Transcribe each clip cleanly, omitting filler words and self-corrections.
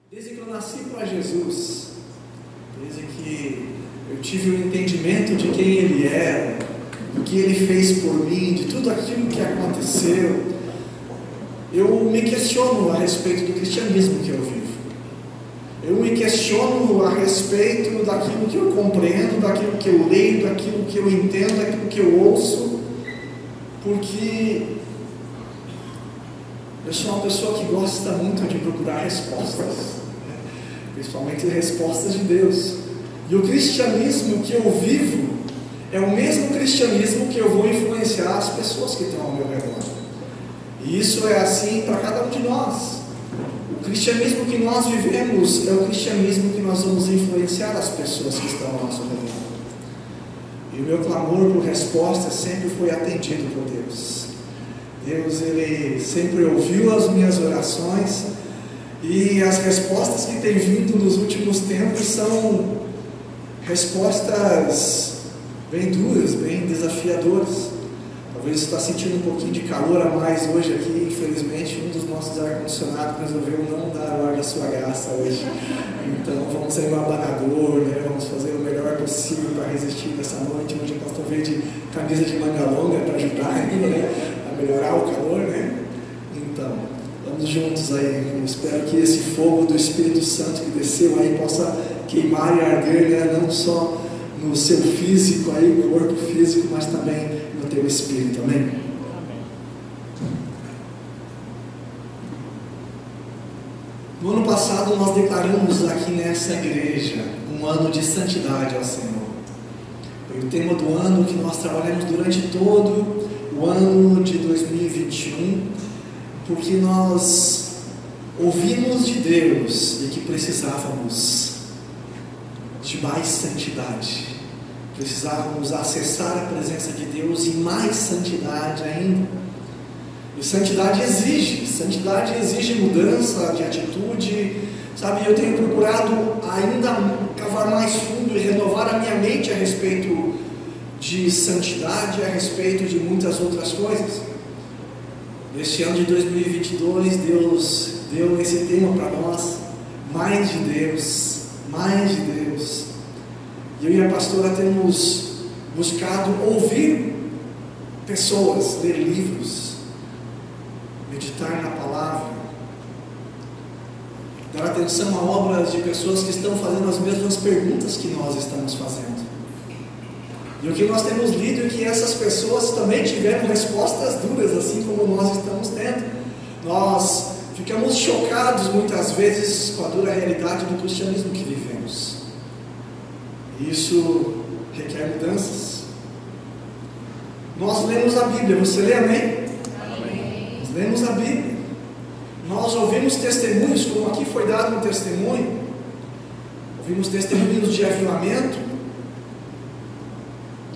Desde que eu nasci para Jesus, desde que eu tive o entendimento de quem Ele era, do que Ele fez por mim, de tudo aquilo que aconteceu, eu me questiono a respeito do cristianismo que eu vivo. Eu me questiono a respeito daquilo que eu compreendo, daquilo que eu leio, daquilo que eu entendo, daquilo que eu ouço, porque eu sou uma pessoa que gosta muito de procurar respostas, principalmente respostas de Deus. E o cristianismo que eu vivo é o mesmo cristianismo que eu vou influenciar as pessoas que estão ao meu redor. E isso é assim para cada um de nós. O cristianismo que nós vivemos é o cristianismo que nós vamos influenciar as pessoas que estão ao nosso redor. E o meu clamor por resposta sempre foi atendido por Deus. Deus, Ele sempre ouviu as minhas orações, e as respostas que têm vindo nos últimos tempos são respostas bem duras, bem desafiadoras. Talvez você está sentindo um pouquinho de calor a mais hoje aqui. Infelizmente, um dos nossos ar-condicionados resolveu não dar o ar da sua graça hoje. Então, vamos sair no abanador, né? Vamos fazer o melhor possível para resistir nessa noite. Hoje eu posso ver de camisa de manga longa para ajudar ainda, né? A melhorar o calor, né? Então, vamos juntos aí. Eu espero que esse fogo do Espírito Santo que desceu aí possa queimar e arder, né? Não só no seu físico aí, no corpo físico, mas também no teu espírito, amém? No ano passado nós declaramos aqui nessa igreja um ano de santidade ao Senhor. Foi o tema do ano que nós trabalhamos durante todo o ano de 2021, porque nós ouvimos de Deus e que precisávamos de mais santidade, precisávamos acessar a presença de Deus e mais santidade ainda. E santidade exige mudança de atitude, sabe? Eu tenho procurado ainda cavar mais fundo e renovar a minha mente a respeito de santidade, a respeito de muitas outras coisas. Neste ano de 2022, Deus deu esse tema para nós: mais de Deus, mais de Deus. E eu e a pastora temos buscado ouvir pessoas, ler livros, meditar na palavra, dar atenção a obras de pessoas que estão fazendo as mesmas perguntas que nós estamos fazendo. E o que nós temos lido é que essas pessoas também tiveram respostas duras, assim como nós estamos tendo. Nós ficamos chocados muitas vezes com a dura realidade do cristianismo que vivemos. E isso requer mudanças. Nós lemos a Bíblia, você lê, amém? Amém. Nós lemos a Bíblia. Nós ouvimos testemunhos, como aqui foi dado um testemunho. Ouvimos testemunhos de avivamento,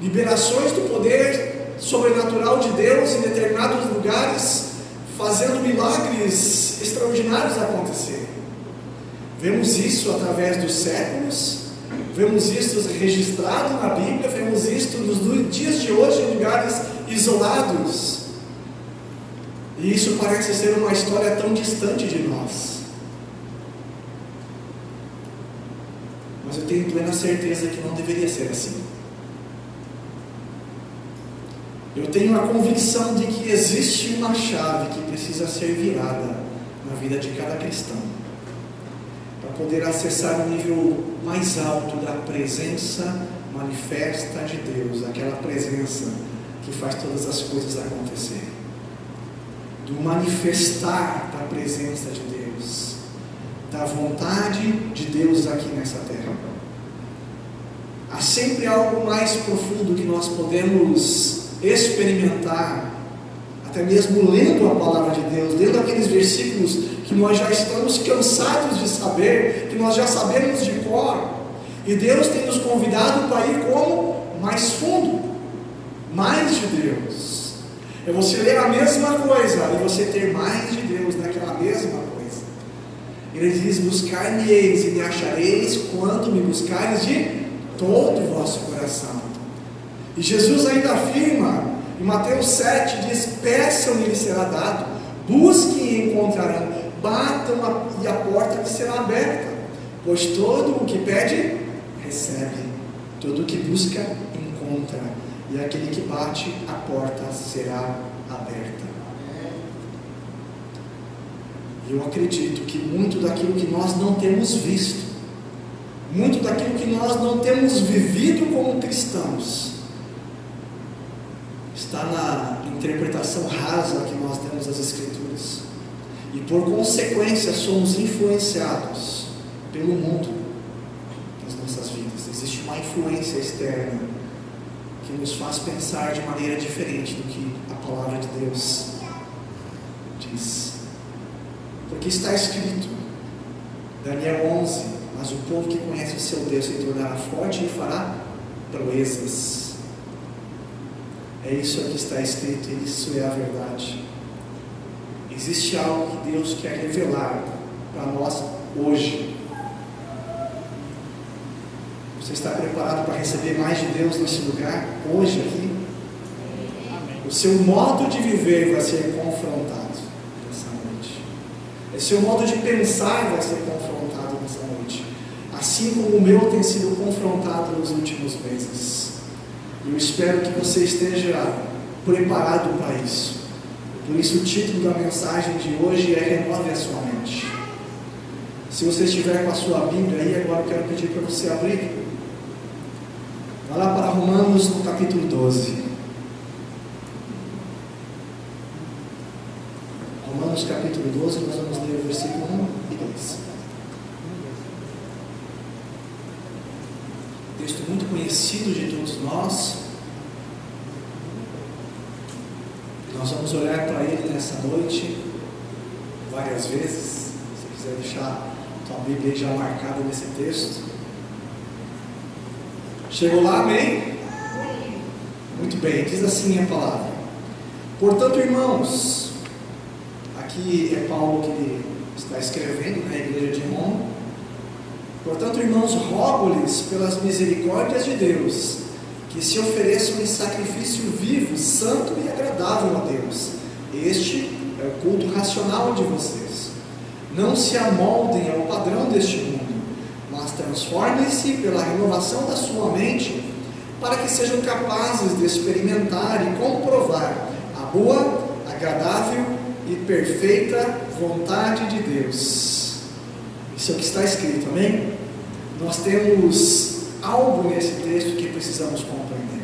liberações do poder sobrenatural de Deus em determinados lugares, fazendo milagres extraordinários acontecer. Vemos isso através dos séculos, vemos isso registrado na Bíblia, vemos isso nos dias de hoje em lugares isolados. E isso parece ser uma história tão distante de nós. Mas eu tenho plena certeza que não deveria ser assim. Eu tenho a convicção de que existe uma chave que precisa ser virada na vida de cada cristão, para poder acessar o nível mais alto da presença manifesta de Deus, aquela presença que faz todas as coisas acontecer, do manifestar da presença de Deus, da vontade de Deus aqui nessa terra. Há sempre algo mais profundo que nós podemos experimentar, até mesmo lendo a palavra de Deus, lendo aqueles versículos que nós já estamos cansados de saber, que nós já sabemos de cor, e Deus tem nos convidado para ir como? Mais fundo, mais de Deus. É você ler a mesma coisa e você ter mais de Deus naquela mesma coisa. Ele diz: buscar-me-eis e me achareis quando me buscareis de todo o vosso coração. E Jesus ainda afirma em Mateus 7, diz: peçam e lhes será dado, busquem e encontrarão, batam e a porta será aberta, pois todo o que pede, recebe, todo o que busca, encontra, e aquele que bate, a porta será aberta. Eu acredito que muito daquilo que nós não temos visto, muito daquilo que nós não temos vivido como cristãos, está na interpretação rasa que nós temos das Escrituras, e por consequência somos influenciados pelo mundo nas nossas vidas. Existe uma influência externa que nos faz pensar de maneira diferente do que a palavra de Deus diz. Porque está escrito, Daniel 11, mas o povo que conhece o seu Deus se tornará forte e fará proezas. É isso que está escrito, e isso é a verdade. Existe algo que Deus quer revelar para nós hoje. Você está preparado para receber mais de Deus nesse lugar, hoje aqui? Amém. O seu modo de viver vai ser confrontado nessa noite. O seu modo de pensar vai ser confrontado nessa noite. Assim como o meu tem sido confrontado nos últimos meses. Eu espero que você esteja preparado para isso. Por isso o título da mensagem de hoje é Renove a Sua Mente. Se você estiver com a sua Bíblia aí, agora eu quero pedir para você abrir. Vai lá para Romanos no capítulo 12. Romanos capítulo 12, nós vamos ler o versículo 1 e 2. Texto muito conhecido de todos nós. Nós vamos olhar para ele nessa noite várias vezes. Se você quiser deixar a tua Bíblia já marcada nesse texto. Chegou lá, amém? Muito bem, diz assim a palavra. Portanto, irmãos, aqui é Paulo que está escrevendo na igreja de Roma. Portanto, irmãos, rogo-lhes pelas misericórdias de Deus, que se ofereçam em sacrifício vivo, santo e agradável a Deus. Este é o culto racional de vocês. Não se amoldem ao padrão deste mundo, mas transformem-se pela renovação da sua mente, para que sejam capazes de experimentar e comprovar a boa, agradável e perfeita vontade de Deus. Isso é o que está escrito, amém? Nós temos algo nesse texto que precisamos compreender.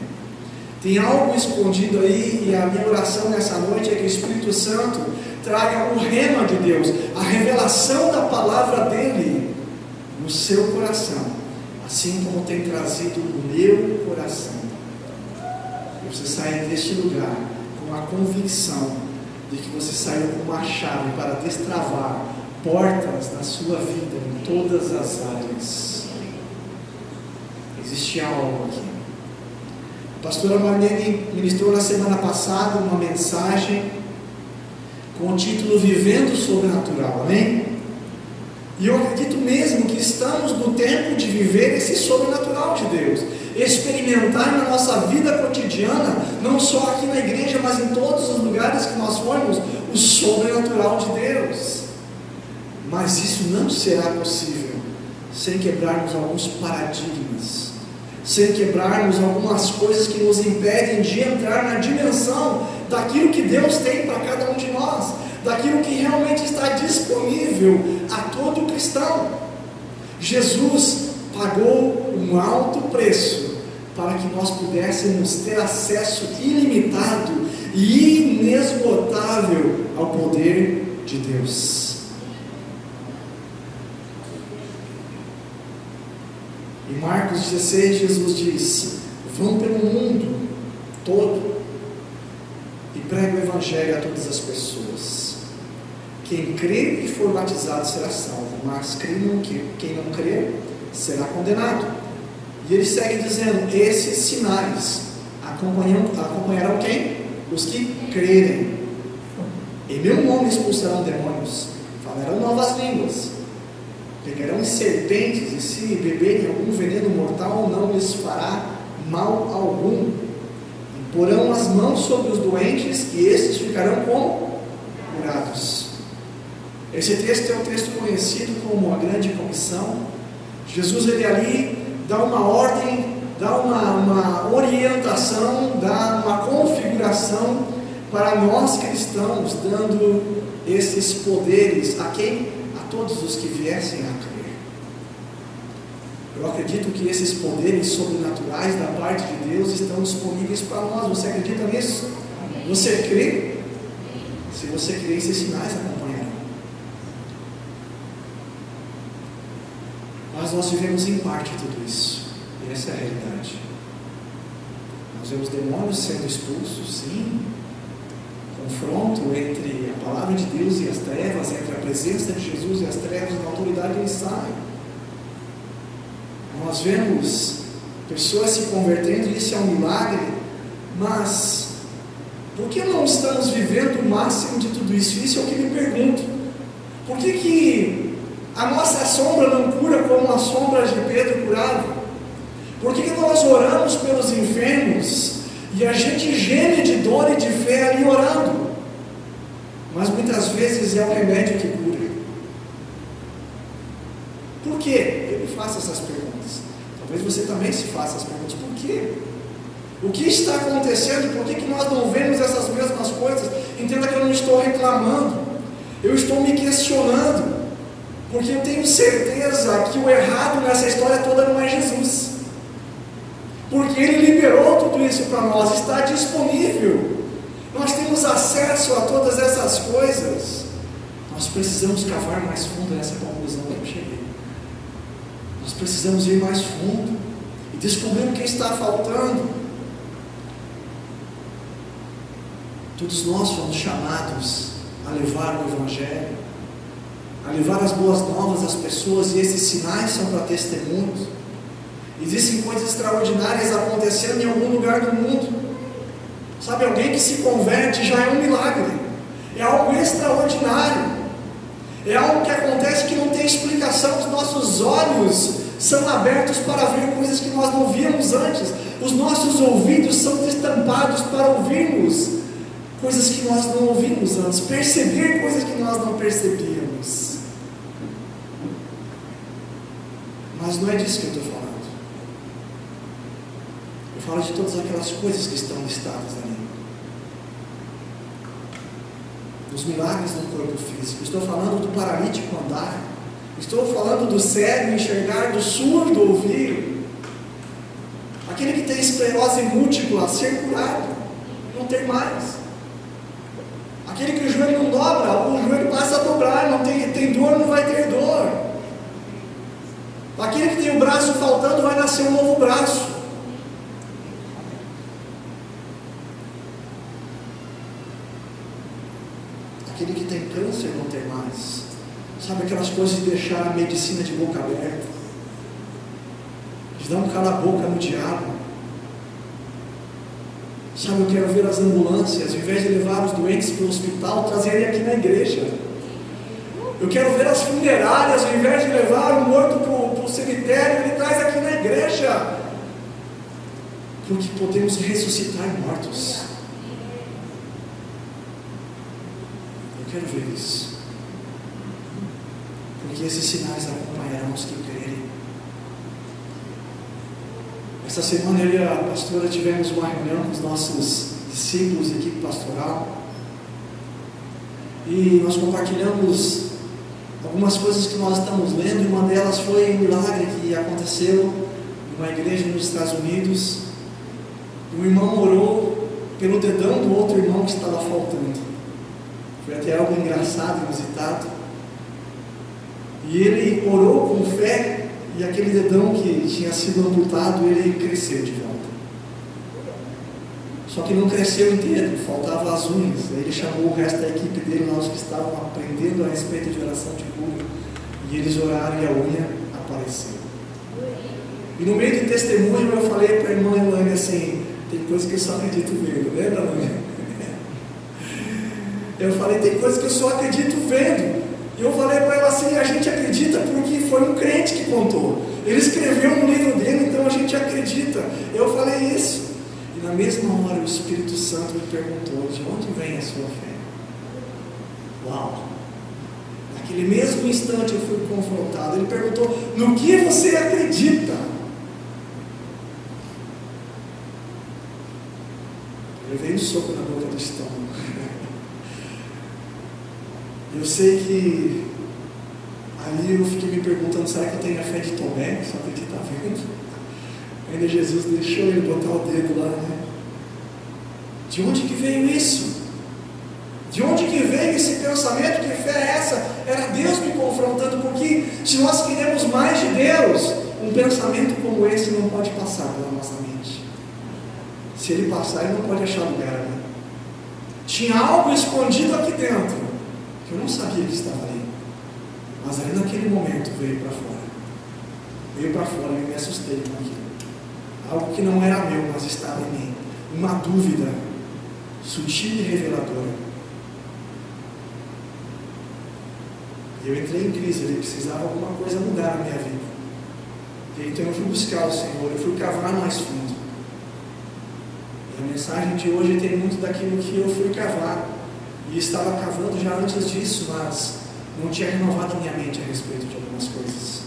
Tem algo escondido aí, e a minha oração nessa noite é que o Espírito Santo traga o rema de Deus, a revelação da palavra dele no seu coração, assim como tem trazido o meu coração. E você sair deste lugar com a convicção de que você saiu com uma chave para destravar portas na sua vida em todas as áreas. Existe algo aqui. A pastora Marlene ministrou na semana passada uma mensagem com o título Vivendo o Sobrenatural, amém? E eu acredito mesmo que estamos no tempo de viver esse sobrenatural de Deus, experimentar na nossa vida cotidiana, não só aqui na igreja, mas em todos os lugares que nós formos, o sobrenatural de Deus. Mas isso não será possível sem quebrarmos alguns paradigmas, sem quebrarmos algumas coisas que nos impedem de entrar na dimensão daquilo que Deus tem para cada um de nós, daquilo que realmente está disponível a todo cristão. Jesus pagou um alto preço para que nós pudéssemos ter acesso ilimitado e inesgotável ao poder de Deus. Em Marcos 16, Jesus diz: vão pelo mundo todo e pregue o Evangelho a todas as pessoas. Quem crer e for batizado será salvo, mas quem não crer será condenado. E ele segue dizendo: esses sinais acompanharão quem? Os que crerem. Em meu nome expulsarão demônios, falarão novas línguas, pegarão serpentes, e se beberem algum veneno mortal não lhes fará mal algum. Porão as mãos sobre os doentes e estes ficarão como? Curados. Esse texto é um texto conhecido como a Grande Comissão. Jesus, ele ali dá uma ordem, dá uma orientação, dá uma configuração para nós cristãos, dando esses poderes a quem? A todos os que viessem a crer. Eu acredito que esses poderes sobrenaturais da parte de Deus estão disponíveis para nós. Você acredita nisso? Você crê? Se você crê, esses sinais acompanharão. Mas nós vivemos em parte tudo isso. E essa é a realidade. Nós vemos demônios sendo expulsos, sim. Confronto entre a palavra de Deus e as trevas, entre a presença de Jesus e as trevas, na autoridade ele sai. Nós vemos pessoas se convertendo, isso é um milagre, mas por que não estamos vivendo o máximo de tudo isso? Isso é o que me pergunto. Por que a nossa sombra não cura como a sombra de Pedro curava? Por que nós oramos pelos enfermos e a gente geme de dor e de fé ali orando? Mas muitas vezes é o remédio que cura. Por quê? Eu me faço essas perguntas. Talvez você também se faça as perguntas. Por quê? O que está acontecendo? Por que nós não vemos essas mesmas coisas? Entenda que eu não estou reclamando. Eu estou me questionando. Porque eu tenho certeza que o errado nessa história toda não é Jesus. Porque Ele liberou tudo isso para nós. Está disponível. Nós temos acesso a todas essas coisas. Nós precisamos cavar mais fundo nessa conclusão que eu cheguei. Nós precisamos ir mais fundo e descobrir o que está faltando. Todos nós fomos chamados a levar o Evangelho, a levar as boas novas às pessoas, e esses sinais são para testemunhos. Existem coisas extraordinárias acontecendo em algum lugar do mundo. Sabe, alguém que se converte já é um milagre, é algo extraordinário, é algo que acontece que não tem explicação. Os nossos olhos são abertos para ver coisas que nós não víamos antes, os nossos ouvidos são destampados para ouvirmos coisas que nós não ouvimos antes, perceber coisas que nós não percebíamos. Mas não é disso que eu estou falando. Eu falo de todas aquelas coisas que estão listadas ali. Dos milagres no corpo físico. Estou falando do paralítico andar. Estou falando do cego enxergar, do surdo ouvir. Aquele que tem esclerose múltipla ser curado, não ter mais. Aquele que o joelho não dobra, o joelho passa a dobrar, não tem dor, não vai ter dor. Aquele que tem o braço faltando, vai nascer um novo braço. Aquele que tem câncer não ter mais. Sabe aquelas coisas de deixar a medicina de boca aberta, de dar um cala-boca no diabo. Sabe, eu quero ver as ambulâncias, ao invés de levar os doentes para o hospital, trazerem aqui na igreja. Eu quero ver as funerárias, ao invés de levar o morto para o cemitério, ele traz aqui na igreja. Porque podemos ressuscitar mortos. Eu quero ver isso. Porque esses sinais acompanharão os que crerem. Essa semana eu e a pastora tivemos uma reunião com os nossos discípulos, equipe pastoral, e nós compartilhamos algumas coisas que nós estamos lendo, e uma delas foi um milagre que aconteceu em uma igreja nos Estados Unidos. Um irmão orou pelo dedão do outro irmão que estava faltando. Foi até algo engraçado, inusitado. E ele orou com fé, e aquele dedão que tinha sido amputado, ele cresceu de volta. Só que não cresceu inteiro, faltavam as unhas. Aí ele chamou o resto da equipe dele, lá os que estavam aprendendo a respeito de oração de cura, e eles oraram e a unha apareceu. E no meio do testemunho eu falei para a irmã Elaine assim: tem coisa que eu só acredito vendo, lembra, Elaine? Eu falei: tem coisa que eu só acredito vendo. E eu falei para ela assim: a gente acredita porque foi um crente que contou. Ele escreveu no livro dele, então a gente acredita. Eu falei isso. E na mesma hora o Espírito Santo me perguntou: de onde vem a sua fé? Uau! Naquele mesmo instante eu fui confrontado. Ele perguntou: no que você acredita? Eu veio um soco na boca do estômago. Eu sei que ali eu fiquei me perguntando: será que eu tenho a fé de Tomé? Só que está vendo? Ainda Jesus deixou ele botar o dedo lá, né? De onde que veio isso? De onde que veio esse pensamento? Que fé é essa? Era Deus me confrontando, porque se nós queremos mais de Deus, um pensamento como esse não pode passar pela nossa mente. Se ele passar, ele não pode achar lugar, né? Tinha algo escondido aqui dentro, que eu não sabia que estava ali, mas ali naquele momento veio para fora. Veio para fora e eu me assustei com aquilo. Algo que não era meu, mas estava em mim. Uma dúvida sutil e reveladora. Eu entrei em crise, ele precisava alguma coisa mudar na minha vida. E então eu fui buscar o Senhor, eu fui cavar mais fundo. E a mensagem de hoje tem muito daquilo que eu fui cavar. E estava cavando já antes disso, mas não tinha renovado a minha mente a respeito de algumas coisas.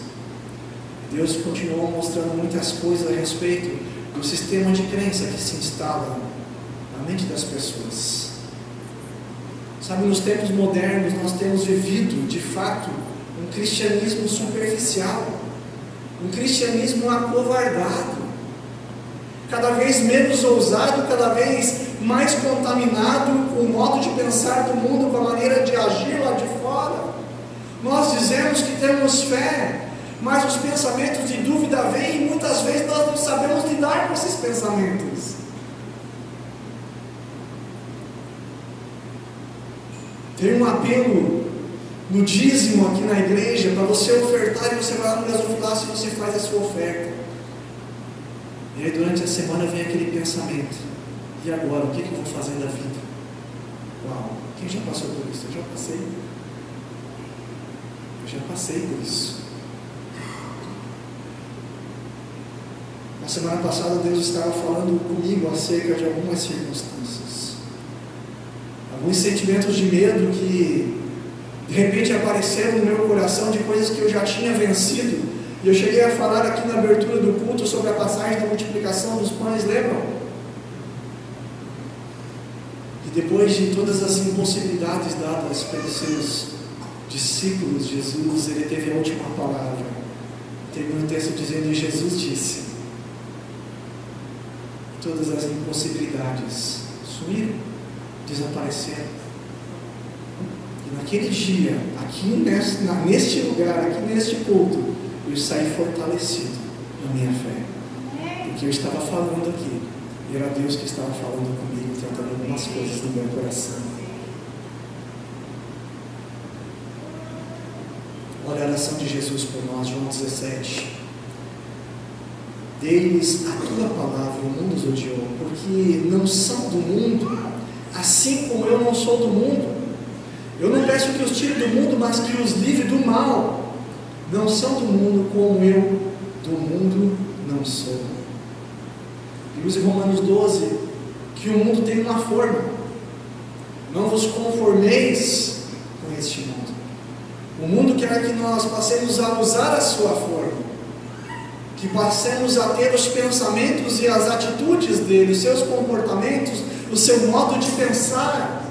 Deus continuou mostrando muitas coisas a respeito do sistema de crença que se instala na mente das pessoas. Sabe, nos tempos modernos nós temos vivido, de fato, um cristianismo superficial, um cristianismo acovardado, cada vez menos ousado, cada vez mais contaminado com o modo de pensar do mundo, com a maneira de agir lá de fora. Nós dizemos que temos fé, mas os pensamentos de dúvida vêm e muitas vezes nós não sabemos lidar com esses pensamentos. Tem um apelo no dízimo aqui na igreja para você ofertar, e você vai lá no gasofilácio e você faz a sua oferta. E aí durante a semana vem aquele pensamento: e agora, o que eu vou fazer da vida? Uau, quem já passou por isso? Eu já passei. Eu já passei por isso. Na semana passada Deus estava falando comigo acerca de algumas circunstâncias, alguns sentimentos de medo que de repente apareceram no meu coração, de coisas que eu já tinha vencido. E eu cheguei a falar aqui na abertura do culto sobre a passagem da multiplicação dos pães, lembram? E depois de todas as impossibilidades dadas pelos seus discípulos, Jesus, ele teve a última palavra. Termina o texto dizendo: e Jesus disse. Todas as impossibilidades sumiram, desapareceram. E naquele dia, aqui neste lugar, aqui neste culto, eu saí fortalecido na minha fé, porque eu estava falando aqui, e era Deus que estava falando comigo, tratando algumas coisas no meu coração. Olha a oração de Jesus por nós, João 17. Dei-lhes a tua palavra, o mundo os odiou, porque não são do mundo, assim como eu não sou do mundo. Eu não peço que os tire do mundo, mas que os livre do mal. Não são do mundo, como eu do mundo não sou. E use Romanos 12, que o mundo tem uma forma. Não vos conformeis com este mundo. O mundo quer que nós passemos a usar a sua forma, que passemos a ter os pensamentos e as atitudes dele, os seus comportamentos, o seu modo de pensar.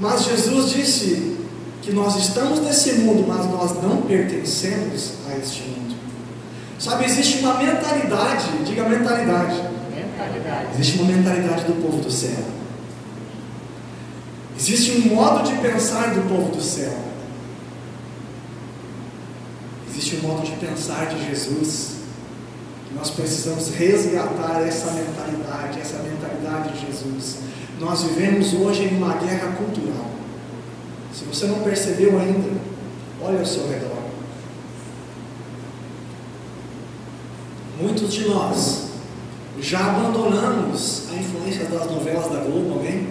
Mas Jesus disse que nós estamos nesse mundo, mas nós não pertencemos a este mundo. Sabe, existe uma mentalidade, diga mentalidade. Existe uma mentalidade do povo do céu. Existe um modo de pensar do povo do céu. Existe um modo de pensar de Jesus. Nós precisamos resgatar essa mentalidade de Jesus. Nós vivemos hoje em uma guerra cultural. Se você não percebeu ainda, olha ao seu redor. Muitos de nós já abandonamos a influência das novelas da Globo, amém?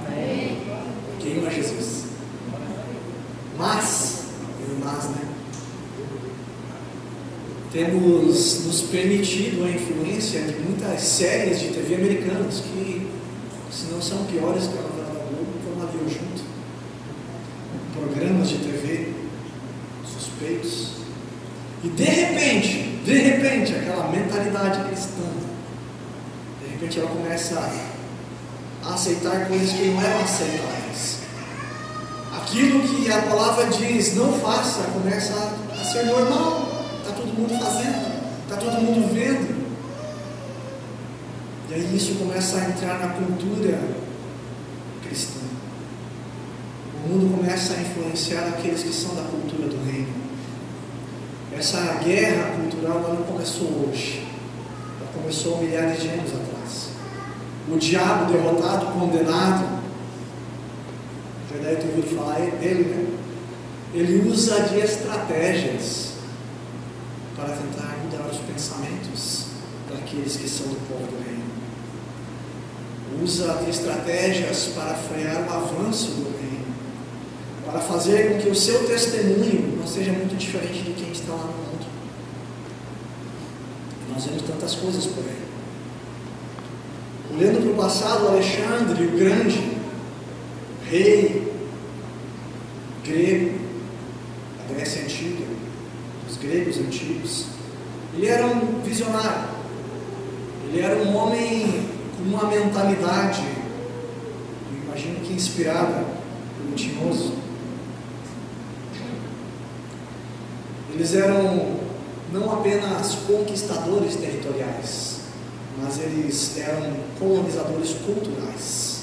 Amém. Queima Jesus. Mas, né? Temos nos permitido a influência de muitas séries de TV americanas que, se não são piores que a novela da Globo, estão ali junto. Programas de TV. feitos. E de repente, aquela mentalidade cristã, de repente ela começa a aceitar coisas que não eram aceitáveis. Aquilo que a palavra diz, não faça, começa a ser normal. Está todo mundo fazendo, está todo mundo vendo. E aí isso começa a entrar na cultura cristã. O mundo começa a influenciar aqueles que são da cultura do reino. Essa guerra cultural ela não começou hoje. Ela começou milhares de anos atrás. O diabo derrotado, condenado, já deve ter ouvido falar dele, né? Ele usa de estratégias para tentar mudar os pensamentos daqueles que são do povo do reino. Usa de estratégias para frear o avanço do reino, para fazer com que o seu testemunho não seja muito diferente de quem está lá no mundo. E nós vemos tantas coisas por aí. Olhando para o passado, Alexandre o Grande, rei grego, da Grécia Antiga, dos gregos antigos, ele era um visionário, ele era um homem com uma mentalidade, eu imagino que inspirada pelo Tinhoso. Eles eram não apenas conquistadores territoriais, mas eles eram colonizadores culturais.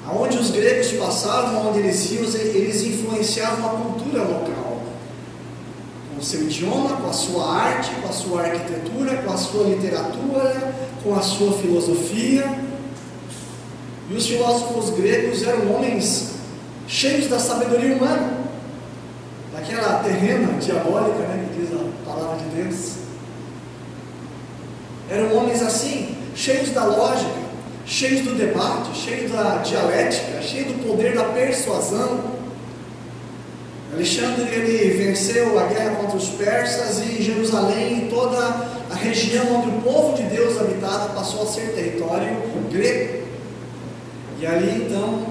Aonde os gregos passavam, onde eles iam, eles influenciavam a cultura local, com o seu idioma, com a sua arte, com a sua arquitetura, com a sua literatura, com a sua filosofia. E os filósofos gregos eram homens cheios da sabedoria humana, daquela terrena diabólica, né, que diz a palavra de Deus. Eram homens assim, cheios da lógica, cheios do debate, cheios da dialética, cheios do poder da persuasão. Alexandre ele venceu a guerra contra os persas e Jerusalém e toda a região onde o povo de Deus habitava passou a ser território grego. E ali então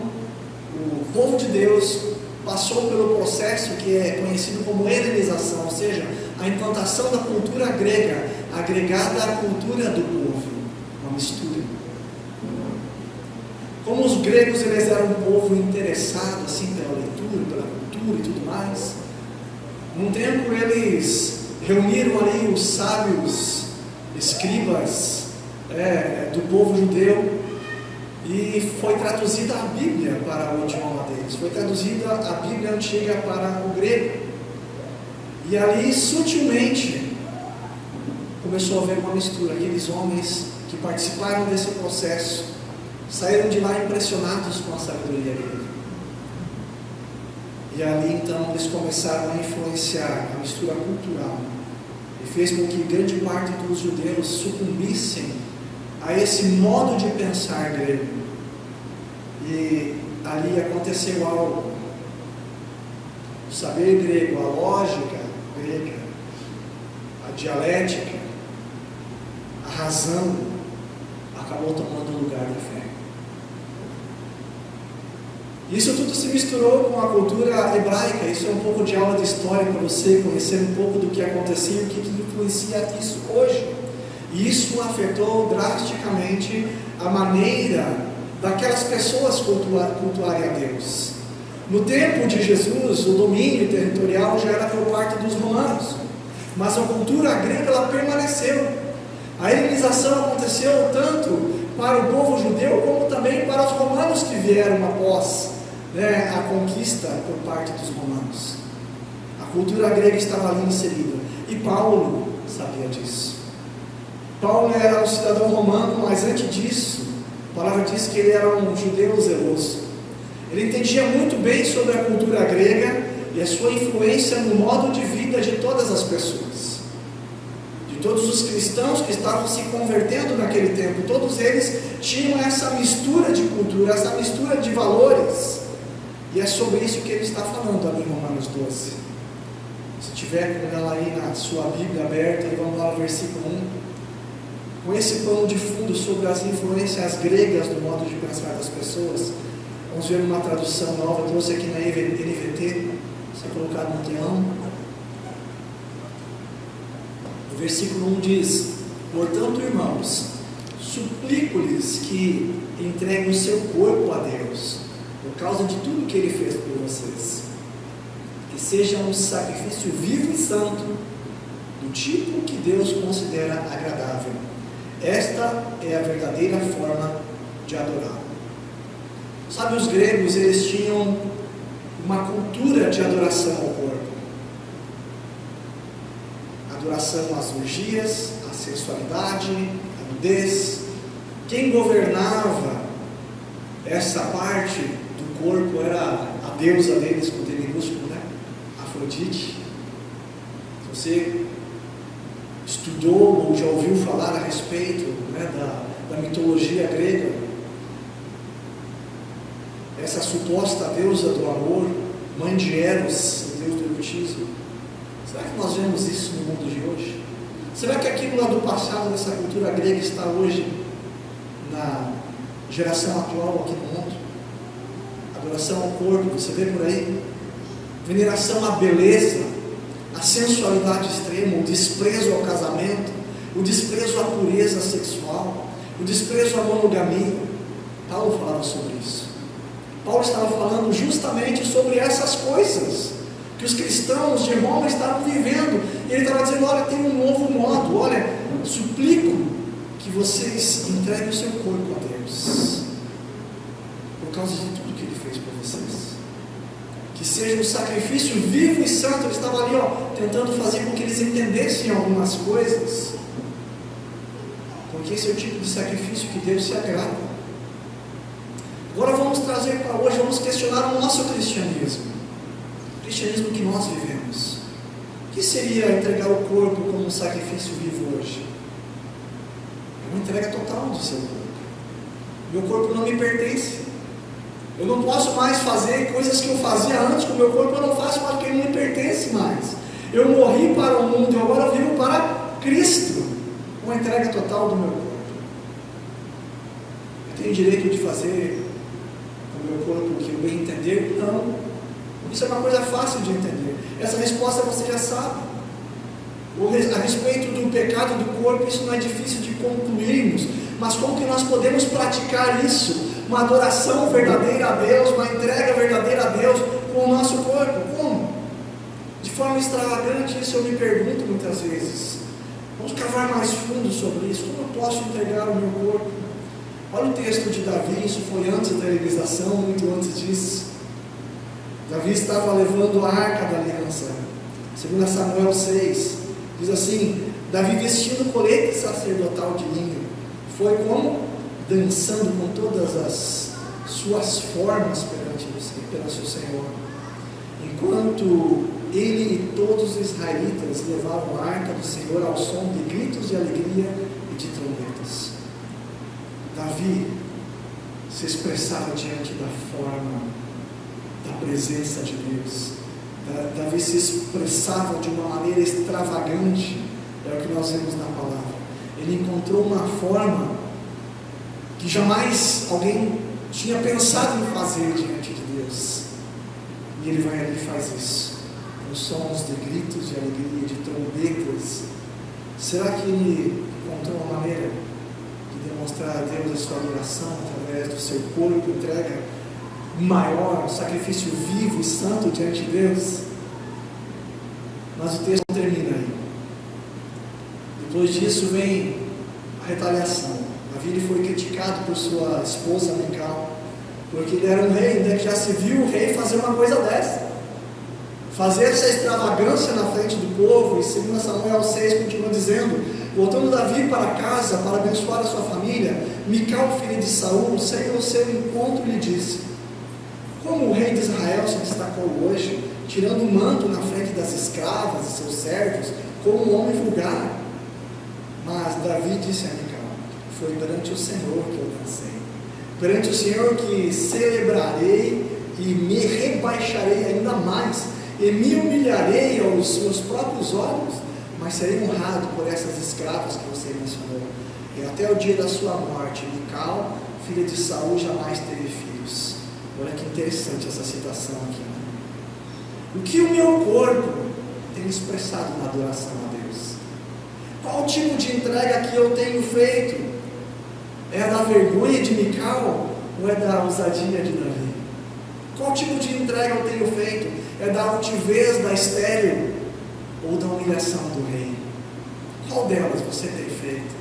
o povo de Deus passou pelo processo que é conhecido como helenização, ou seja, a implantação da cultura grega agregada à cultura do povo, uma mistura. Como os gregos eles eram um povo interessado assim pela leitura, pela cultura e tudo mais, num tempo eles reuniram ali os sábios escribas do povo judeu e foi traduzida a Bíblia para o idioma deles, foi traduzida a Bíblia antiga para o grego, e ali sutilmente começou a haver uma mistura. Aqueles homens que participaram desse processo saíram de lá impressionados com a sabedoria grega. E ali então eles começaram a influenciar a mistura cultural e fez com que grande parte dos judeus sucumbissem a esse modo de pensar grego. E ali aconteceu algo. O saber grego, a lógica grega, a dialética, a razão acabou tomando o lugar da fé. Isso tudo se misturou com a cultura hebraica. Isso é um pouco de aula de história para você conhecer um pouco do que acontecia e o que influencia isso hoje. E isso afetou drasticamente a maneira daquelas pessoas cultuarem a Deus. No tempo de Jesus, o domínio territorial já era por parte dos romanos, mas a cultura grega ela permaneceu. A helenização aconteceu tanto para o povo judeu como também para os romanos que vieram após a conquista por parte dos romanos. A cultura grega estava ali inserida e Paulo sabia disso. Paulo era um cidadão romano, mas antes disso, a palavra diz que ele era um judeu zeloso. Ele entendia muito bem sobre a cultura grega e a sua influência no modo de vida de todas as pessoas, de todos os cristãos que estavam se convertendo naquele tempo. Todos eles tinham essa mistura de cultura, essa mistura de valores, e é sobre isso que ele está falando ali em Romanos 12. Se tiver com ela aí na sua Bíblia aberta, e vamos lá ao versículo 1. Com esse pano de fundo sobre as influências gregas do modo de pensar das pessoas, vamos ver uma tradução nova. Eu trouxe aqui na NVT, você colocado no telão. versículo 1 diz: portanto, irmãos, suplico-lhes que entreguem o seu corpo a Deus, por causa de tudo que Ele fez por vocês, que seja um sacrifício vivo e santo, do tipo que Deus considera agradável. Esta é a verdadeira forma de adorar. Sabe, os gregos, eles tinham uma cultura de adoração ao corpo. Adoração às orgias, à sensualidade, à nudez. Quem governava essa parte do corpo era a deusa deles, com D minúsculo, né? Afrodite. Se você estudou ou já ouviu falar a respeito, né, da mitologia grega, essa suposta deusa do amor, mãe de Eros, o deus do erotismo, será que nós vemos isso no mundo de hoje? Será que aquilo lá do passado, dessa cultura grega, está hoje na geração atual aqui no mundo? Adoração ao corpo, você vê por aí? Veneração à beleza, à sensualidade extrema, o desprezo ao casamento, o desprezo à pureza sexual, o desprezo à monogamia. Paulo falava sobre isso. Paulo estava falando justamente sobre essas coisas que os cristãos de Roma estavam vivendo. E ele estava dizendo: olha, tem um novo modo, olha, suplico que vocês entreguem o seu corpo a Deus, por causa de tudo que Ele fez por vocês. Que seja um sacrifício vivo e santo. Ele estava ali, tentando fazer com que eles entendessem algumas coisas, porque esse é o tipo de sacrifício que Deus se agrada. Agora vamos trazer para hoje, vamos questionar o nosso cristianismo, o cristianismo que nós vivemos. O que seria entregar o corpo como um sacrifício vivo hoje? É uma entrega total do seu corpo. Meu corpo não me pertence. Eu não posso mais fazer coisas que eu fazia antes com o meu corpo. Eu não faço mais porque ele não me pertence mais. Eu morri para o mundo e agora vivo para Cristo. Uma entrega total do meu corpo. Eu tenho direito de fazer com o meu corpo o que eu bem entender? Não. Isso é uma coisa fácil de entender. Essa resposta você já sabe. A respeito do pecado do corpo, isso não é difícil de concluirmos. Mas como que nós podemos praticar isso? Uma adoração verdadeira a Deus, uma entrega verdadeira a Deus com o nosso corpo. Como? De forma extravagante, isso eu me pergunto muitas vezes. Vamos cavar mais fundo sobre isso. Como eu posso entregar o meu corpo? Olha o texto de Davi, isso foi antes da realização, muito antes disso. Davi estava levando a arca da aliança. 2 Samuel 6, diz assim: Davi vestindo o colete sacerdotal de linho, foi como? Dançando com todas as suas formas perante o Senhor, enquanto ele e todos os israelitas levavam a arca do Senhor ao som de gritos de alegria e de trombetas. Davi se expressava diante da forma da presença de Deus. Davi se expressava de uma maneira extravagante, é o que nós vemos na palavra. Ele encontrou uma forma que jamais alguém tinha pensado em fazer diante de Deus, e ele vai ali e faz isso, com sons de gritos de alegria, de trombetas. Será que ele encontrou uma maneira de demonstrar a Deus a sua adoração através do seu corpo, entrega maior, um sacrifício vivo e santo diante de Deus? Mas o texto não termina aí. Depois disso vem a retaliação. Davi ele foi criticado por sua esposa Mical, porque ele era um rei, né, que já se viu o rei fazer uma coisa dessa, fazer essa extravagância na frente do povo. E 2 Samuel 6 continua dizendo: voltando Davi para casa para abençoar a sua família, Mical, filha de Saul, saiu ao seu encontro e lhe disse: como o rei de Israel se destacou hoje, tirando o manto na frente das escravas e seus servos, como um homem vulgar. Mas Davi disse a Mical: foi perante o Senhor que eu dancei, perante o Senhor que celebrarei e me rebaixarei ainda mais, e me humilharei aos meus próprios olhos, mas serei honrado por essas escravas que você mencionou. E até o dia da sua morte, Mical, filha de Saul, jamais teve filhos. Olha que interessante essa citação aqui, né? O que o meu corpo tem expressado na adoração a Deus? Qual tipo de entrega que eu tenho feito? É a da vergonha de Mical ou é da ousadia de Davi? Qual tipo de entrega eu tenho feito? É da altivez da Estéril ou da humilhação do rei? Qual delas você tem feito?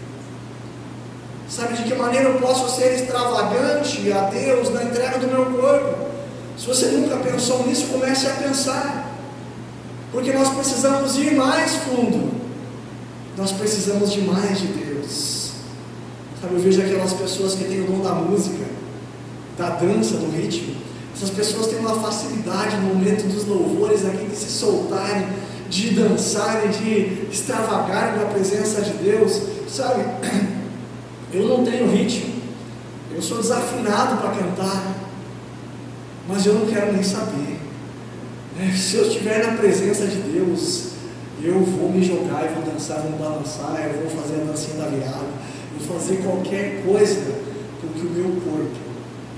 Sabe de que maneira eu posso ser extravagante a Deus na entrega do meu corpo? Se você nunca pensou nisso, comece a pensar. Porque nós precisamos ir mais fundo. Nós precisamos de mais de Deus. Sabe, eu vejo aquelas pessoas que têm o dom da música, da dança, do ritmo. Essas pessoas têm uma facilidade no momento dos louvores aqui de se soltarem, de dançarem, de extravagarem na presença de Deus. Sabe, eu não tenho ritmo, eu sou desafinado para cantar, mas eu não quero nem saber. Se eu estiver na presença de Deus, eu vou me jogar e vou dançar, vou balançar, eu vou fazer a dancinha da virada, vou fazer qualquer coisa, porque o meu corpo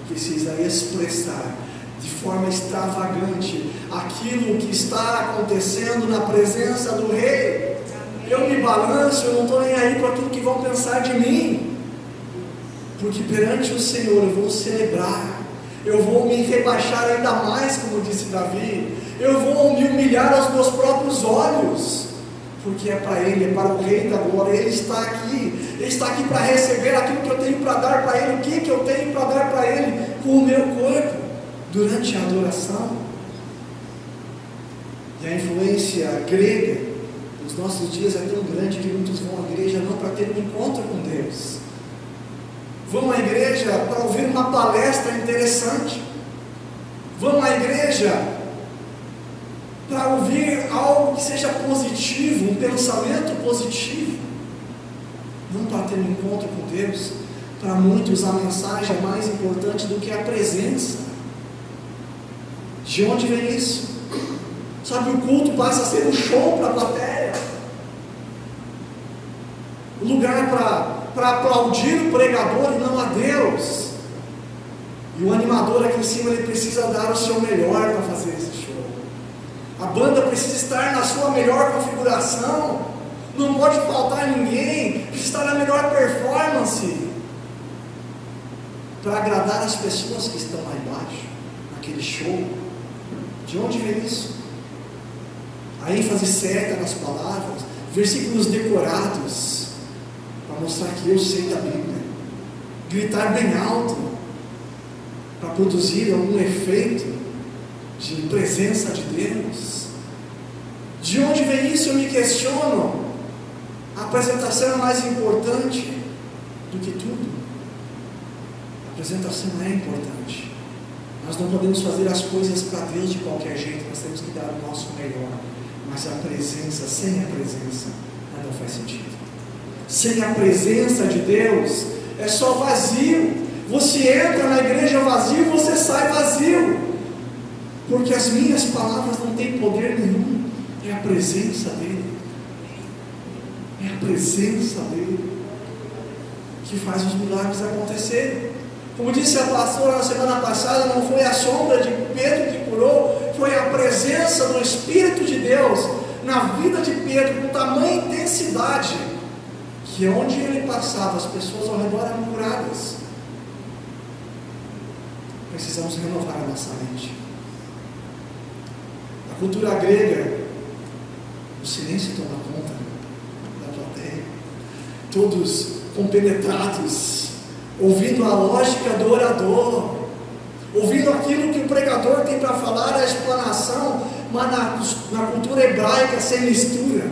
precisa expressar de forma extravagante aquilo que está acontecendo na presença do Rei. Eu me balanço, eu não estou nem aí para aquilo que vão pensar de mim, porque perante o Senhor eu vou celebrar, eu vou me rebaixar ainda mais, como disse Davi, eu vou me humilhar aos meus próprios olhos, porque é para Ele, é para o Rei da Glória. Ele está aqui para receber aquilo que eu tenho para dar para Ele. O que eu tenho para dar para Ele? Com o meu corpo, durante a adoração. E a influência grega nos nossos dias é tão grande que muitos vão à igreja não para ter um encontro com Deus, vão à igreja para ouvir uma palestra interessante, vão à igreja para ouvir algo que seja positivo, um pensamento positivo, não para ter um encontro com Deus. Para muitos a mensagem é mais importante do que a presença. De onde vem isso? Sabe, o culto passa a ser um show para a plateia, um lugar para aplaudir o pregador e não a Deus. E o animador aqui em cima, ele precisa dar o seu melhor para fazer esse show. A banda precisa estar na sua melhor configuração, não pode faltar ninguém, precisa estar na melhor performance, para agradar as pessoas que estão lá embaixo, naquele show. De onde vem isso? A ênfase certa nas palavras, versículos decorados, para mostrar que eu sei da Bíblia, gritar bem alto, para produzir algum efeito de presença de Deus. De onde vem isso? Eu me questiono. A apresentação é mais importante do que tudo. A apresentação é importante. Nós não podemos fazer as coisas para Deus de qualquer jeito, nós temos que dar o nosso melhor. Mas a presença, sem a presença, nada faz sentido. Sem a presença de Deus, é só vazio. Você entra na igreja vazio, você sai vazio. Porque as minhas palavras não têm poder nenhum. É a presença dEle. É a presença dEle que faz os milagres acontecerem. Como disse a pastora na semana passada, não foi a sombra de Pedro que curou, foi a presença do Espírito de Deus na vida de Pedro, com tamanha intensidade, que onde ele passava, as pessoas ao redor eram curadas. Precisamos renovar a nossa mente. A cultura grega, o silêncio toma conta da plateia, todos compenetrados, ouvindo a lógica do orador, ouvindo aquilo que o pregador tem para falar, a explanação, mas na cultura hebraica, sem mistura.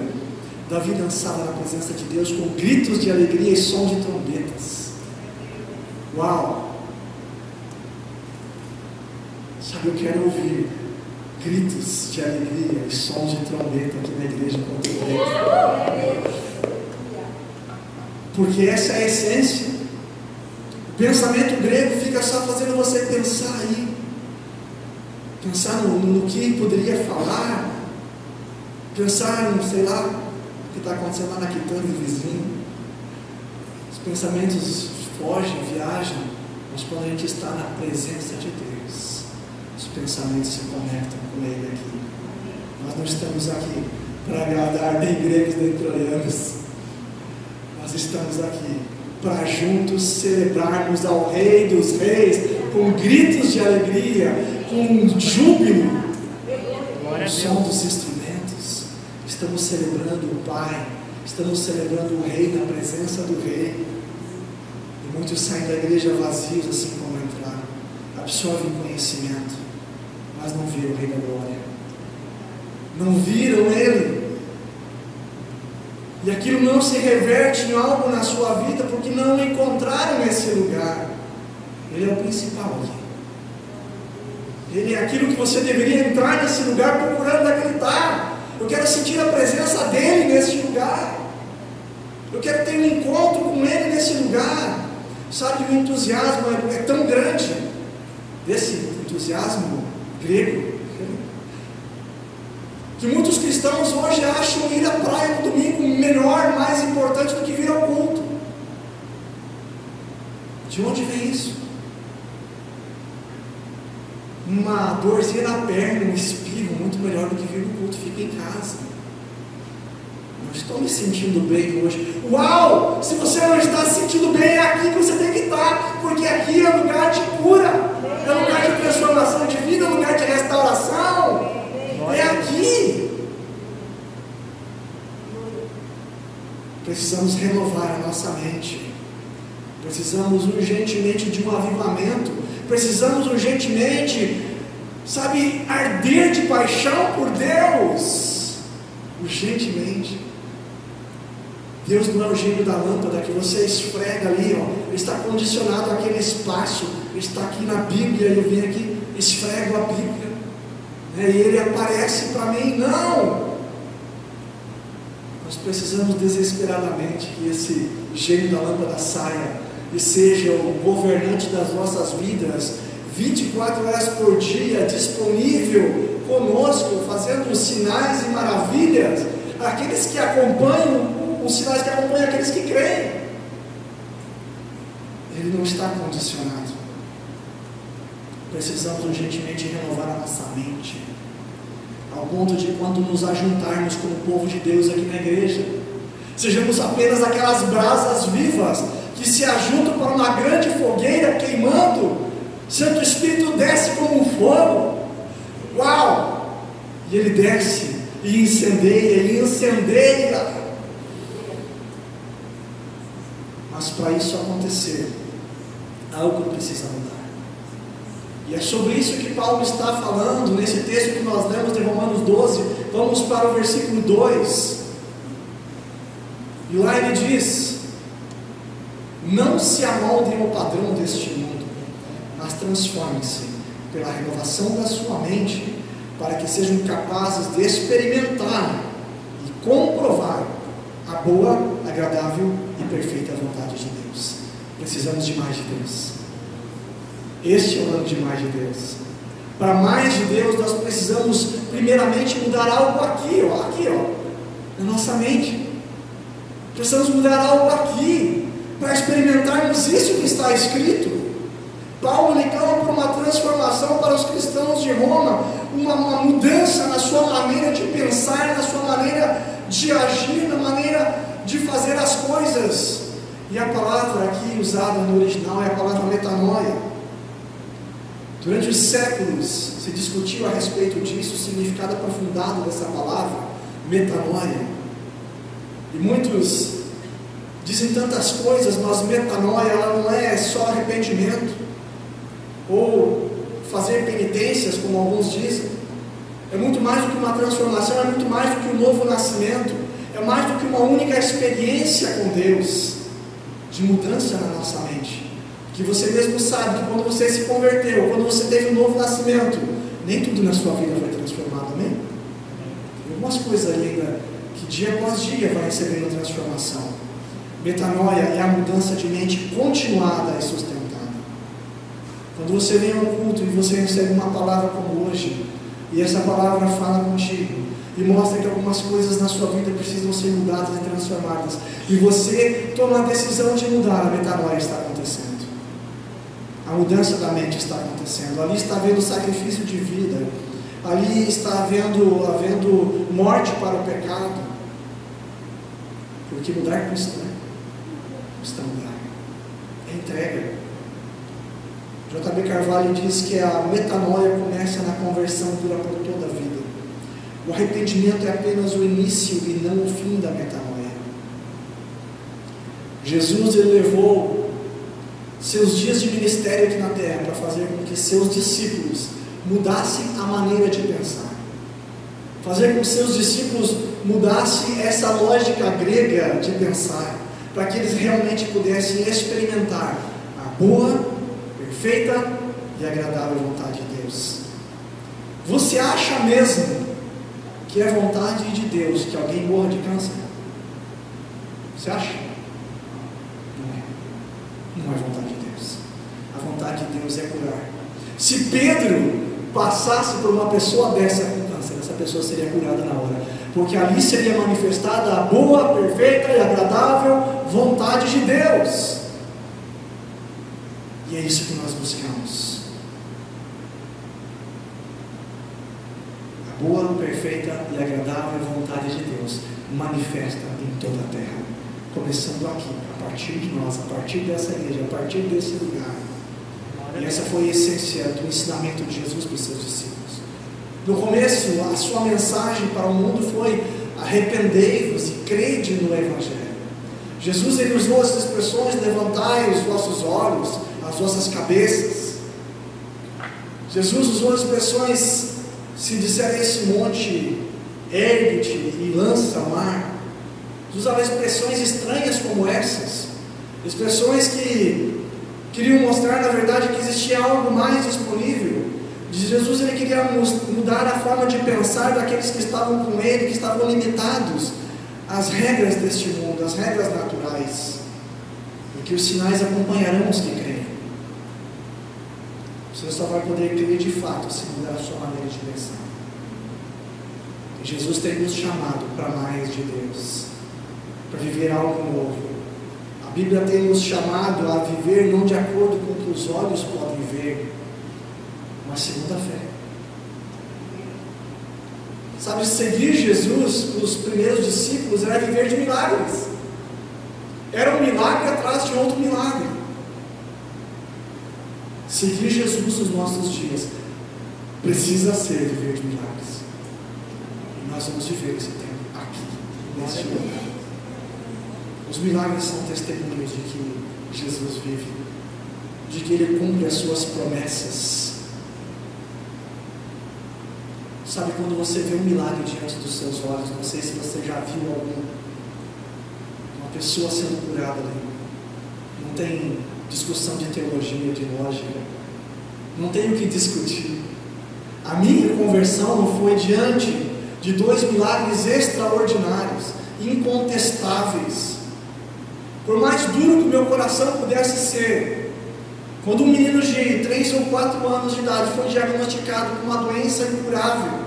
Davi dançava na presença de Deus com gritos de alegria e som de trombetas. Uau! Sabe, eu quero ouvir gritos de alegria e som de trombeta aqui na igreja contemporânea, porque essa é a essência. O pensamento grego fica só fazendo você pensar aí, pensar no que poderia falar, pensar no, sei lá, o que está acontecendo lá na quitanda do vizinho. Os pensamentos fogem, viajam, mas quando a gente está na presença de Deus, os pensamentos se conectam com Ele aqui. Nós não estamos aqui para agradar nem gregos nem troianos, estamos aqui para juntos celebrarmos ao Rei dos Reis, com gritos de alegria, com júbilo, com o som dos instrumentos. Estamos celebrando o Pai, estamos celebrando o Rei na presença do Rei. E muitos saem da igreja vazios, assim como entraram, absorvem conhecimento, mas não viram o Rei da Glória, não viram Ele. E aquilo não se reverte em algo na sua vida, porque não o encontraram nesse lugar. Ele é o principal aqui. Ele é aquilo que você deveria entrar nesse lugar procurando gritar. Eu quero sentir a presença dEle nesse lugar. Eu quero ter um encontro com Ele nesse lugar. Sabe, o entusiasmo é tão grande, esse entusiasmo grego, que muitos cristãos hoje acham ir à praia no domingo melhor, mais importante do que vir ao culto. De onde vem isso? Uma dorzinha na perna, um espirro muito melhor do que vir no culto. Fica em casa. Não estou me sentindo bem hoje. Uau! Se você não está se sentindo bem, é aqui que você tem que estar, porque aqui é lugar de cura, é lugar de transformação de vida, é lugar de restauração. É aqui. Precisamos renovar a nossa mente. Precisamos urgentemente de um avivamento. Precisamos urgentemente, sabe, arder de paixão por Deus. Urgentemente. Deus não é o gênio da lâmpada que você esfrega ali, ó. Ele está condicionado àquele espaço. Ele está aqui na Bíblia. Eu vim aqui, esfrego a Bíblia, e Ele aparece para mim. Não! Nós precisamos desesperadamente que esse gênio da lâmpada saia e seja o governante das nossas vidas, 24 horas por dia, disponível conosco, fazendo sinais e maravilhas, aqueles que acompanham, os sinais que acompanham aqueles que creem. Ele não está condicionado. Precisamos urgentemente renovar a nossa mente, ao ponto de, quando nos ajuntarmos como povo de Deus aqui na igreja, sejamos apenas aquelas brasas vivas que se ajuntam para uma grande fogueira queimando. Santo Espírito desce como um fogo. Uau! E ele desce e incendeia. Mas para isso acontecer, algo precisa mudar. E é sobre isso que Paulo está falando nesse texto que nós lemos de Romanos 12. Vamos para o versículo 2. E lá ele diz: não se amoldem ao padrão deste mundo, mas transformem-se pela renovação da sua mente, para que sejam capazes de experimentar e comprovar a boa, agradável e perfeita vontade de Deus. Precisamos de mais de Deus. Este é o ano de mais de Deus. Para mais de Deus, nós precisamos primeiramente mudar algo aqui, na nossa mente. Precisamos mudar algo aqui, para experimentarmos isso que está escrito. Paulo lhe clama por uma transformação para os cristãos de Roma, uma mudança na sua maneira de pensar, na sua maneira de agir, na maneira de fazer as coisas. E a palavra aqui usada no original é a palavra metanoia. Durante os séculos se discutiu a respeito disso, o significado aprofundado dessa palavra, metanoia. E muitos dizem tantas coisas, mas metanoia ela não é só arrependimento, ou fazer penitências, como alguns dizem. É muito mais do que uma transformação, é muito mais do que um novo nascimento, é mais do que uma única experiência com Deus, de mudança na nossa mente. Que você mesmo sabe que quando você se converteu, quando você teve um novo nascimento, nem tudo na sua vida foi transformado, amém? Tem algumas coisas ainda que dia após dia vai recebendo transformação. Metanoia é a mudança de mente continuada e sustentada. Quando você vem ao culto e você recebe uma palavra como hoje, e essa palavra fala contigo, e mostra que algumas coisas na sua vida precisam ser mudadas e transformadas, e você toma a decisão de mudar, a metanoia está acontecendo. A mudança da mente está acontecendo. Ali está havendo sacrifício de vida. Ali está havendo morte para o pecado. Porque mudar custa, né? custa mudar. É entrega. J.B. Carvalho diz que a metanoia começa na conversão, dura por toda a vida. O arrependimento é apenas o início e não o fim da metanoia. Jesus, ele levou seus dias de ministério aqui na terra para fazer com que seus discípulos mudassem a maneira de pensar. Fazer com que seus discípulos mudassem essa lógica grega de pensar, para que eles realmente pudessem experimentar a boa, perfeita e agradável vontade de Deus. Você acha mesmo que é vontade de Deus que alguém morra de câncer? Você acha? Não é vontade de Deus. A vontade de Deus é curar. Se Pedro passasse por uma pessoa dessa com câncer, essa pessoa seria curada na hora, porque ali seria manifestada a boa, perfeita e agradável vontade de Deus. E é isso que nós buscamos. A boa, perfeita e agradável vontade de Deus manifesta em toda a terra, começando aqui, a partir de nós, a partir dessa igreja, a partir desse lugar. E essa foi a essência do ensinamento de Jesus para os seus discípulos. No começo, a sua mensagem para o mundo foi: arrependei-vos e crede no Evangelho. Jesus, ele usou as expressões: levantai os vossos olhos, as vossas cabeças. Jesus usou as expressões: se disser esse monte, ergue-te e lança ao mar. Jesus usava expressões estranhas como essas, expressões que queriam mostrar, na verdade, que existia algo mais disponível. Jesus, ele queria mudar a forma de pensar daqueles que estavam com ele, que estavam limitados às regras deste mundo, às regras naturais, porque os sinais acompanharão os que creem. Você só vai poder crer de fato se mudar a sua maneira de pensar. E Jesus tem nos chamado para mais de Deus, para viver algo novo. A Bíblia tem nos chamado a viver não de acordo com o que os olhos podem ver, mas segundo a fé. Sabe, seguir Jesus para os primeiros discípulos era viver de milagres. Era um milagre atrás de outro milagre. Seguir Jesus nos nossos dias precisa ser viver de milagres. E nós vamos viver esse tempo aqui, neste lugar. Os milagres são testemunhos de que Jesus vive, de que Ele cumpre as suas promessas. Sabe, quando você vê um milagre diante dos seus olhos, não sei se você já viu uma pessoa sendo curada ali. Não tem discussão de teologia, de lógica, não tem o que discutir. A minha conversão não foi diante de dois milagres extraordinários, incontestáveis. Por mais duro que o meu coração pudesse ser, quando um menino de 3 ou 4 anos de idade foi diagnosticado com uma doença incurável,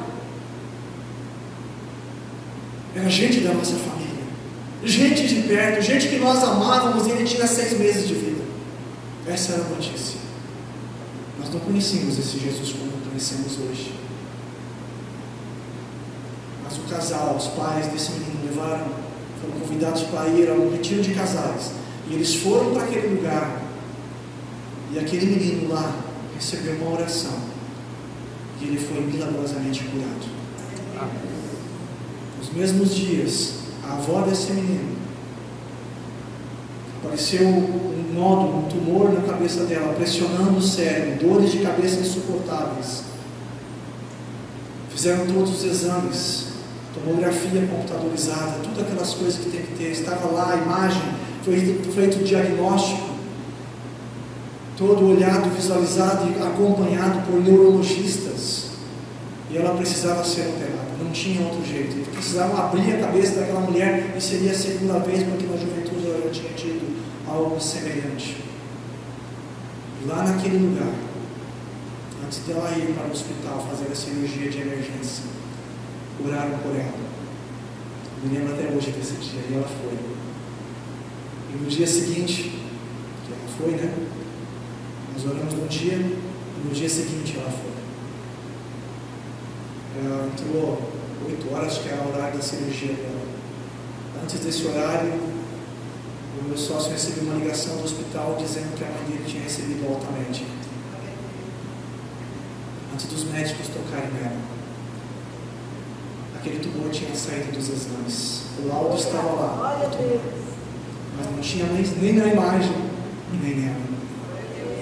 era gente da nossa família, gente de perto, gente que nós amávamos, e ele tinha 6 meses de vida. Essa era a notícia. Nós não conhecíamos esse Jesus como conhecemos hoje. Mas o casal, os pais desse menino foram convidados para ir a um retiro de casais, e eles foram para aquele lugar, e aquele menino lá recebeu uma oração, e ele foi milagrosamente curado. Nos mesmos dias, a avó desse menino, apareceu um nódulo, um tumor na cabeça dela, pressionando o cérebro, dores de cabeça insuportáveis. Fizeram todos os exames, tomografia computadorizada, tudo aquelas coisas que tem que ter, estava lá a imagem, foi feito o diagnóstico, todo olhado, visualizado e acompanhado por neurologistas, e ela precisava ser operada, não tinha outro jeito. Eles precisavam abrir a cabeça daquela mulher, e seria a segunda vez, porque na juventude ela já tinha tido algo semelhante. E lá naquele lugar, antes dela ir para o hospital fazer a cirurgia de emergência, oraram por ela. Me lembro até hoje desse dia, e ela foi. E no dia seguinte, que ela foi, né? Nós oramos no dia, e no dia seguinte ela foi. Ela entrou 8 horas, acho que era o horário da cirurgia dela. Antes desse horário, O meu sócio recebeu uma ligação do hospital dizendo que a mãe dele tinha recebido alta médica. Antes dos médicos tocarem nela, aquele tumor tinha saído dos exames. O laudo estava lá, mas não tinha nem na imagem, nem nela.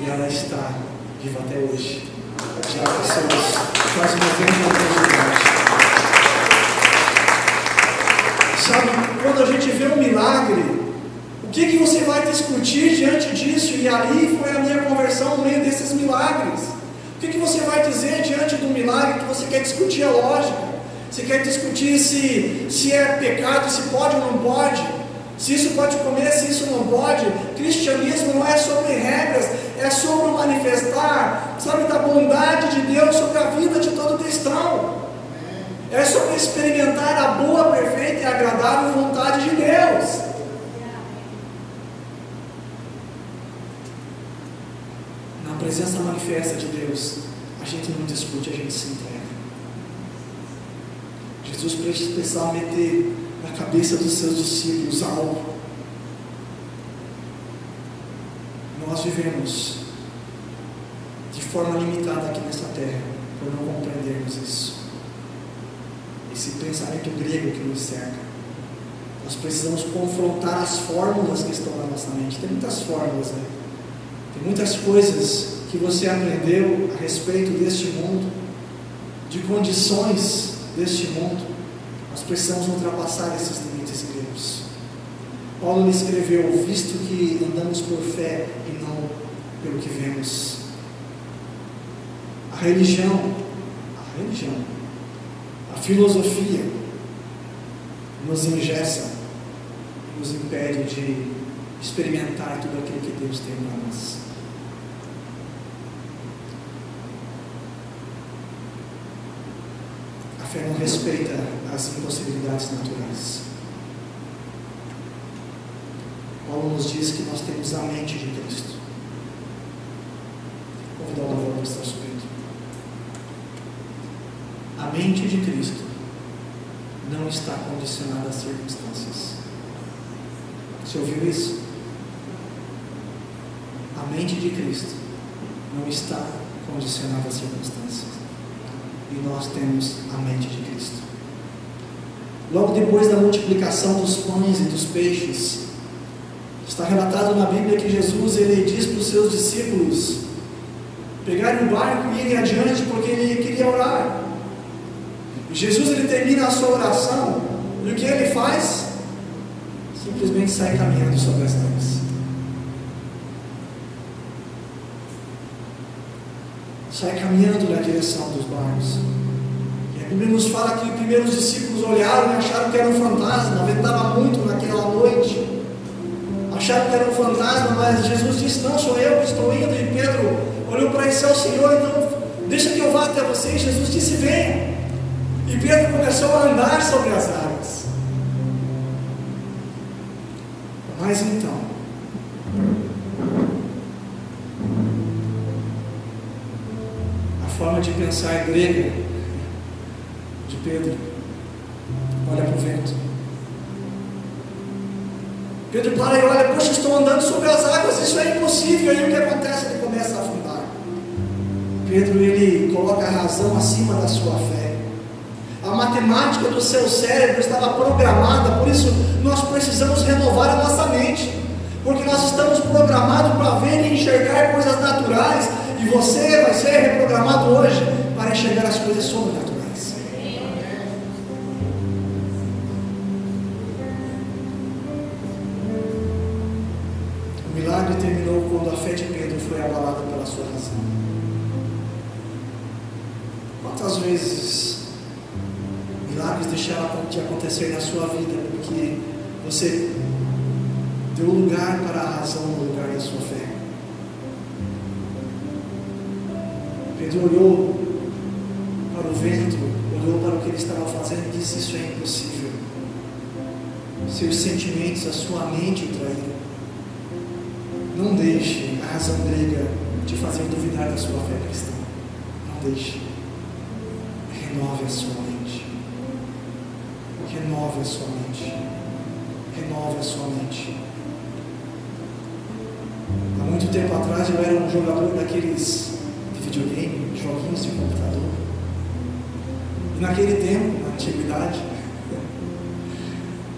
E ela está viva até hoje. Já passou quase 90 anos de idade. Sabe, quando a gente vê um milagre, o que você vai discutir diante disso? E ali foi a minha conversão no meio desses milagres. O que você vai dizer diante do milagre? Que você quer discutir a lógica? Você quer discutir se é pecado, se pode ou não pode? Se isso pode comer, se isso não pode? Cristianismo não é sobre regras, é sobre o manifestar, sabe, da bondade de Deus sobre a vida de todo cristão. É sobre experimentar a boa, perfeita e agradável vontade de Deus. Na presença manifesta de Deus, a gente não discute, a gente se entrega. Jesus precisava meter na cabeça dos seus discípulos algo. Nós vivemos de forma limitada aqui nessa terra, por não compreendermos isso. Esse pensamento grego que nos cerca. Nós precisamos confrontar as fórmulas que estão na nossa mente. Tem muitas fórmulas, né? Tem muitas coisas que você aprendeu a respeito deste mundo, de condições deste mundo. Nós precisamos ultrapassar esses limites gregos. Paulo lhe escreveu: visto que andamos por fé e não pelo que vemos. A religião, a filosofia nos engessa, nos impede de experimentar tudo aquilo que Deus tem para nós. A fé não respeita as impossibilidades naturais. Paulo nos diz que nós temos a mente de Cristo. Vou convidar o louvor para estar subindo. A mente de Cristo não está condicionada às circunstâncias. Você ouviu isso? A mente de Cristo não está condicionada às circunstâncias. E nós temos a mente de Cristo. Logo depois da multiplicação dos pães e dos peixes, está relatado na Bíblia que Jesus ele diz para os seus discípulos pegarem o barco e irem adiante, porque ele queria orar. E Jesus ele termina a sua oração, e o que ele faz? Simplesmente sai caminhando sobre as águas. Sai caminhando na direção dos barcos. E a Bíblia nos fala que primeiro os discípulos olharam e acharam que era um fantasma, ventava muito naquela noite. Acharam que era um fantasma, mas Jesus disse: não, sou eu que estou indo. E Pedro olhou para esse: é o Senhor, então deixa que eu vá até você. E Jesus disse: venha. E Pedro começou a andar sobre as águas. Mas então, a forma de pensar grega de Pedro, olha para o vento. Pedro para e olha: poxa, estou andando sobre as águas, isso é impossível. E aí o que acontece? Ele começa a afundar. Pedro ele coloca a razão acima da sua fé. A matemática do seu cérebro estava programada, por isso nós precisamos renovar a nossa mente, porque nós estamos programados para ver e enxergar coisas naturais, e você vai ser reprogramado hoje para enxergar as coisas sobrenaturais. O milagre terminou quando a fé de Pedro foi abalada pela sua razão. Quantas vezes milagres deixaram de acontecer na sua vida porque você deu lugar para a razão no lugar da sua fé? Pedro olhou para o vento, olhou para o que ele estava fazendo e disse: isso é impossível. Seus sentimentos, a sua mente o traíram. Não deixe a razão grega te fazer duvidar da sua fé cristã. Não deixe. Renove a sua mente. Renove a sua mente. Renove a sua mente. muito tempo atrás eu era um jogador daqueles de videogame, joguinhos de computador. E naquele tempo, na antiguidade,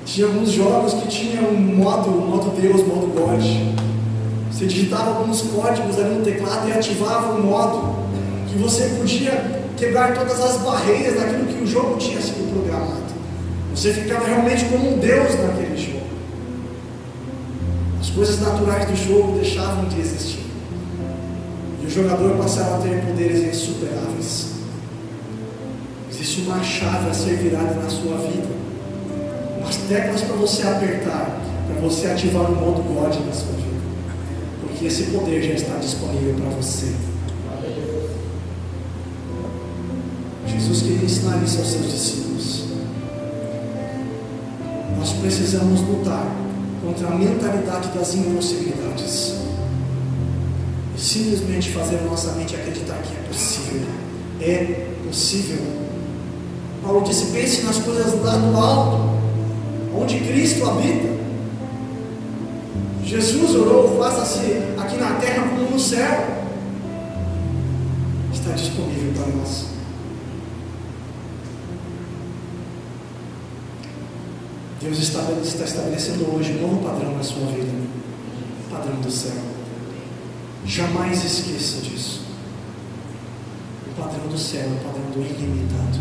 tinha alguns jogos que tinham um modo Deus, modo God. Você digitava alguns códigos ali no teclado e ativava um modo que você podia quebrar todas as barreiras daquilo que o jogo tinha sido programado. Você ficava realmente como um Deus naquele jogo. As coisas naturais do jogo deixavam de existir. E o jogador passava a ter poderes insuperáveis. Existe uma chave a ser virada na sua vida. Umas teclas para você apertar, para você ativar o modo God na sua vida. Porque esse poder já está disponível para você. Jesus queria ensinar isso aos seus discípulos. Nós precisamos lutar contra a mentalidade das impossibilidades e simplesmente fazer a nossa mente acreditar que é possível. É possível. Paulo disse: pense nas coisas lá do alto, onde Cristo habita. Jesus orou: faça-se aqui na terra como no céu. Está disponível para nós. Deus está estabelecendo hoje um novo padrão na sua vida, o padrão do céu. Jamais esqueça disso. O padrão do céu é o padrão do ilimitado.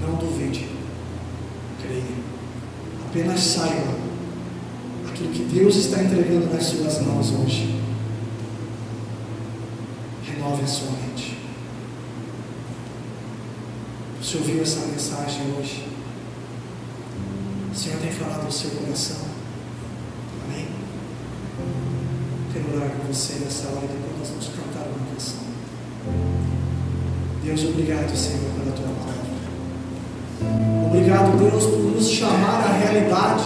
Não duvide, creia. Apenas saiba aquilo que Deus está entregando nas suas mãos hoje. Renove a sua mente. Você ouviu essa mensagem hoje? O Senhor tem falado ao seu coração. Amém? Quero orar com você nessa hora e depois nós vamos cantar uma canção. Deus, obrigado, Senhor, pela tua palavra. Obrigado, Deus, por nos chamar à realidade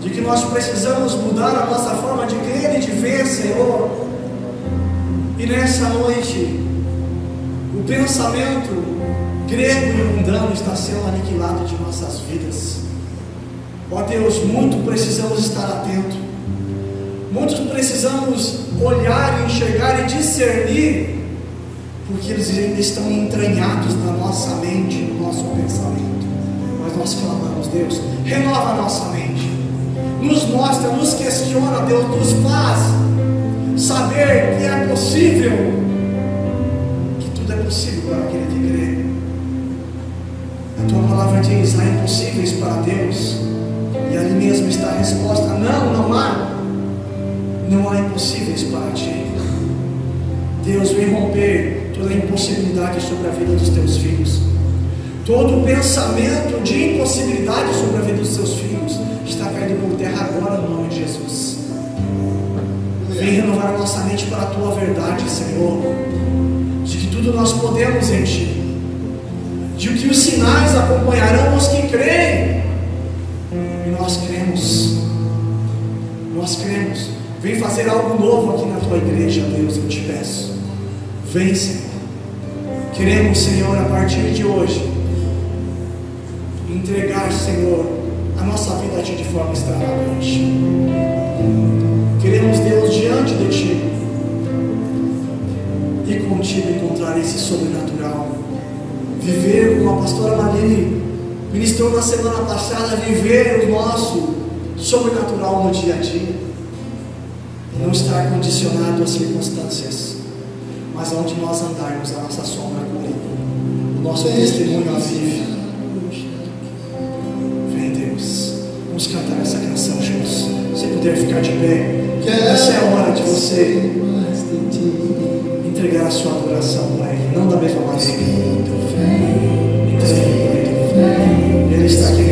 de que nós precisamos mudar a nossa forma de crer e de ver, Senhor. E nessa noite, o pensamento grego e mundano está sendo aniquilado de nossas vidas. Ó Deus, muito precisamos estar atentos. Muitos precisamos olhar, enxergar e discernir, porque eles ainda estão entranhados na nossa mente, no nosso pensamento. Mas nós clamamos: Deus, renova a nossa mente, nos mostra, nos questiona, Deus, nos faz saber que é possível, que tudo é possível para aquele que crê. A tua palavra diz: há impossíveis para Deus. E ali mesmo está a resposta: não há impossíveis para ti. Deus, vem romper toda a impossibilidade sobre a vida dos teus filhos. Todo pensamento de impossibilidade sobre a vida dos teus filhos está caindo por terra agora, no nome de Jesus. Vem renovar a nossa mente para a tua verdade, Senhor, de que tudo nós podemos em ti, de que os sinais acompanharão os que creem. E nós cremos. Vem fazer algo novo aqui na tua igreja, Deus, eu te peço. Vem, Senhor. Queremos, Senhor, a partir de hoje, entregar, Senhor, a nossa vida a ti de forma extravagante. Queremos, Deus, diante de ti e contigo encontrar esse sobrenatural. Viver como a pastora Marlene ministrou na semana passada, viver o nosso sobrenatural no dia a dia. Não estar condicionado às circunstâncias, mas onde nós andarmos, a nossa sombra cobrir, o nosso testemunho avive. Vem, Deus, vamos cantar essa canção juntos. Se puder ficar de pé, essa é a hora de você entregar a sua adoração para Ele, não da mesma maneira. Ele está aqui.